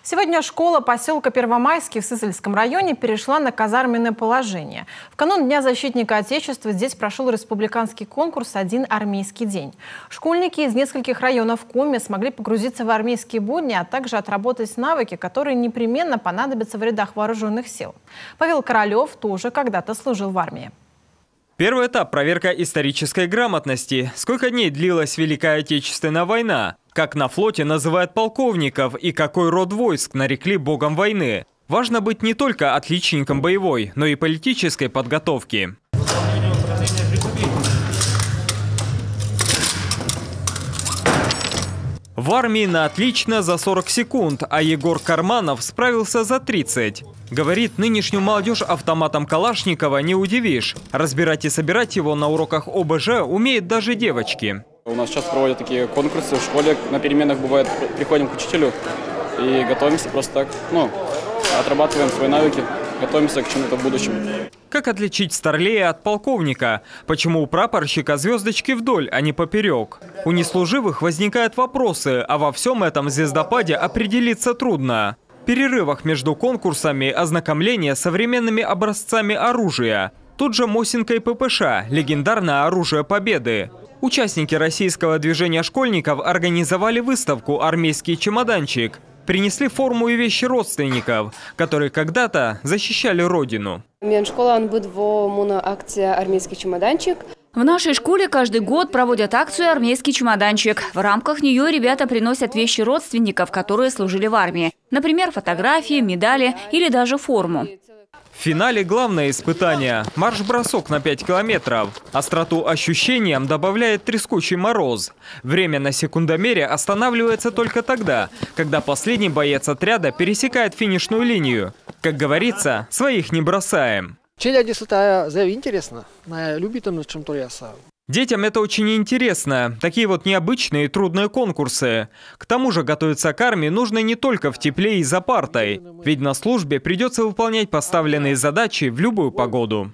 Сегодня школа поселка Первомайский в Сысольском районе перешла на казарменное положение. В канун Дня защитника Отечества здесь прошел республиканский конкурс «Один армейский день». Школьники из нескольких районов Коми смогли погрузиться в армейские будни, а также отработать навыки, которые непременно понадобятся в рядах вооруженных сил. Павел Королев тоже когда-то служил в армии. Первый этап – проверка исторической грамотности. Сколько дней длилась Великая Отечественная война? Как на флоте называют полковников и какой род войск нарекли богом войны? Важно быть не только отличником боевой, но и политической подготовки. В армии на отлично за 40 секунд, а Егор Карманов справился за 30. Говорит, нынешнюю молодежь автоматом Калашникова не удивишь. Разбирать и собирать его на уроках ОБЖ умеют даже девочки. У нас сейчас проводят такие конкурсы в школе. На переменах бывает, приходим к учителю и готовимся просто так, отрабатываем свои навыки, готовимся к чему-то в будущем. Как отличить старлея от полковника? Почему у прапорщика звездочки вдоль, а не поперек? У неслуживых возникают вопросы, а во всем этом звездопаде определиться трудно. В перерывах между конкурсами ознакомление с современными образцами оружия. Тут же Мосинка и ППШ – легендарное оружие Победы. Участники российского движения школьников организовали выставку «Армейский чемоданчик». Принесли форму и вещи родственников, которые когда-то защищали родину. «Армейский чемоданчик». В нашей школе каждый год проводят акцию «Армейский чемоданчик». В рамках нее ребята приносят вещи родственников, которые служили в армии. Например, фотографии, медали или даже форму. В финале главное испытание – марш-бросок на 5 километров. Остроту ощущениям добавляет трескучий мороз. Время на секундомере останавливается только тогда, когда последний боец отряда пересекает финишную линию. Как говорится, своих не бросаем. Интересно. Детям это очень интересно. Такие вот необычные и трудные конкурсы. К тому же готовиться к армии нужно не только в тепле и за партой. Ведь на службе придется выполнять поставленные задачи в любую погоду.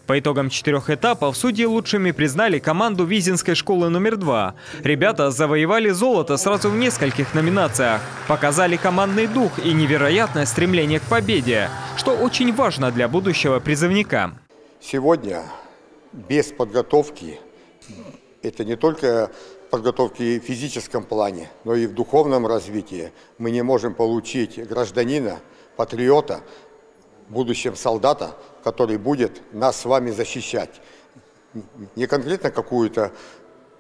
По итогам 4 этапов судьи лучшими признали команду Визинской школы номер 2. Ребята завоевали золото сразу в нескольких номинациях. Показали командный дух и невероятное стремление к победе, что очень важно для будущего призывника. Сегодня без подготовки, это не только подготовки в физическом плане, но и в духовном развитии, мы не можем получить гражданина, патриота, в будущем солдата, который будет нас с вами защищать. Не конкретно какую-то,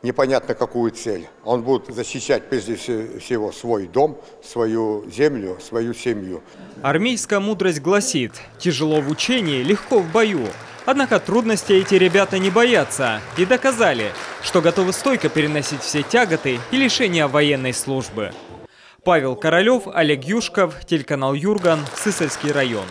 непонятно какую цель. Он будет защищать прежде всего свой дом, свою землю, свою семью. Армейская мудрость гласит: тяжело в учении, легко в бою. Однако трудности эти ребята не боятся и доказали, что готовы стойко переносить все тяготы и лишения военной службы. Павел Королев, Олег Юшков, телеканал Юрган, Сысольский район.